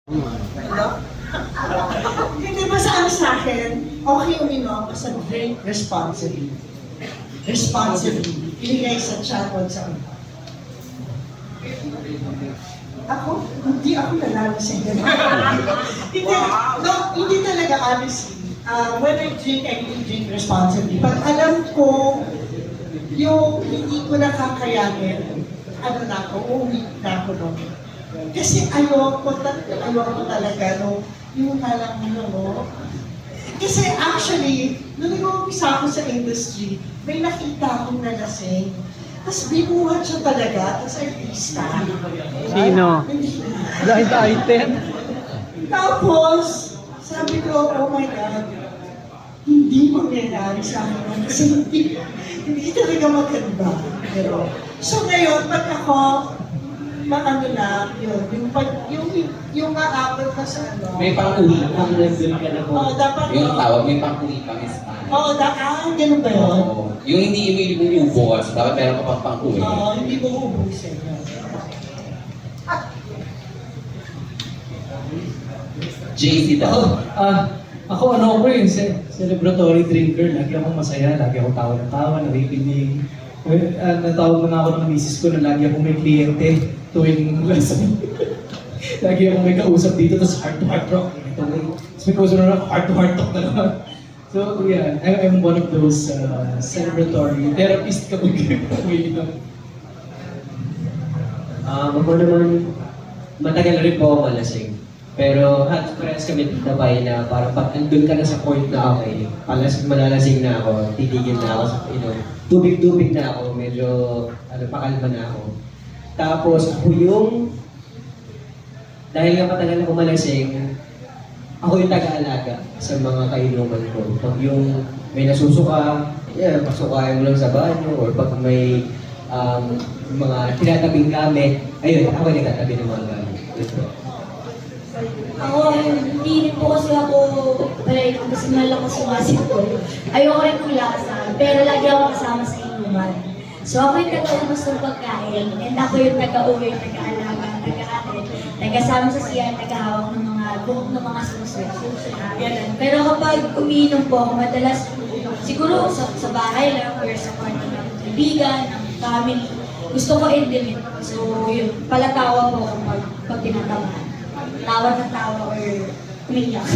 Hello? Hindi ba sa akin, okay uminom basta drink responsibly. Responsibly. Iligay sa channel sa iba. Ako? Hindi ako nalalasing ganun. Hindi talaga honestly. When I drink responsibly. Pag alam ko, yung hindi ko nakakayanin, ano na ako, uuwi na ako doon. Kasi ayoko talaga no, yung talang mo. Kasi actually, nung nag-uumpisa ako sa industry, may nakita akong nalasing. Tapos binuhat siya talaga, tapos artista. Sino? Blind item? Tapos, sabi ko, oh my God, hindi mangyayari sa akin. Kasi hindi talaga maganda. Pero, so ngayon, pag ako, maano na, yung maabot na sa ano. May pang-uwi pang nandun ka na po. Oo, dapat. Yung tawag, may pang-uwi pang Espanya. Oo, ganun ba yun? Oo. Yung hindi mo ubos, dapat meron ka pang pang-uwi. Oo, hindi mo ubusin. JC daw. Ako ano ko yun, celebratory drinker. Lagi akong masaya, lagi akong tawa ng tawa, nakikinig. Natawag na ako ng misis ko na lagi akong may kliyente tuwing lesson. Lagi akong may kausap dito, tapos heart-to-heart talk. Tapos may kausap na ako, heart-to-heart talk na naman. So yeah, I'm one of those celebratory therapist kapag umiinom. Ako naman, matagal na rin po ako malasing. Pero at parehas kami tabay na parang pag andun ka na sa point na okay, malalasing na ako, titigil na ako sa tubig-tubig na ako, medyo pakalma na ako. Tapos ako yung, dahil nga matagal ako malasing, ako yung taga-alaga sa mga kainuman ko. Pag yung may nasusuka, pasukain mo lang sa banyo, or pag may mga tinatabing gamit, ayun, ako yung nagtatabi ng mga gamit. Ako, hindi rin po kasi ako like, kasi malakas yung asip ko. Ayoko rin kumulakasan, pero lagi ako kasama sa inuman. So ako yung taga-umas ng pagkain, and ako yung taga-uwi, taga-alaga, taga-atin, taga-sama sa siya, taga-hawak ng mga buhok ng mga susunod. Pero kapag umiinom po ako, madalas siguro sa bahay lang, or sa kwarto ng kaibigan, ng family, gusto ko intimate. So yun, palatawa po ako pag tinatamaan. Tawa na tawa or umiyak.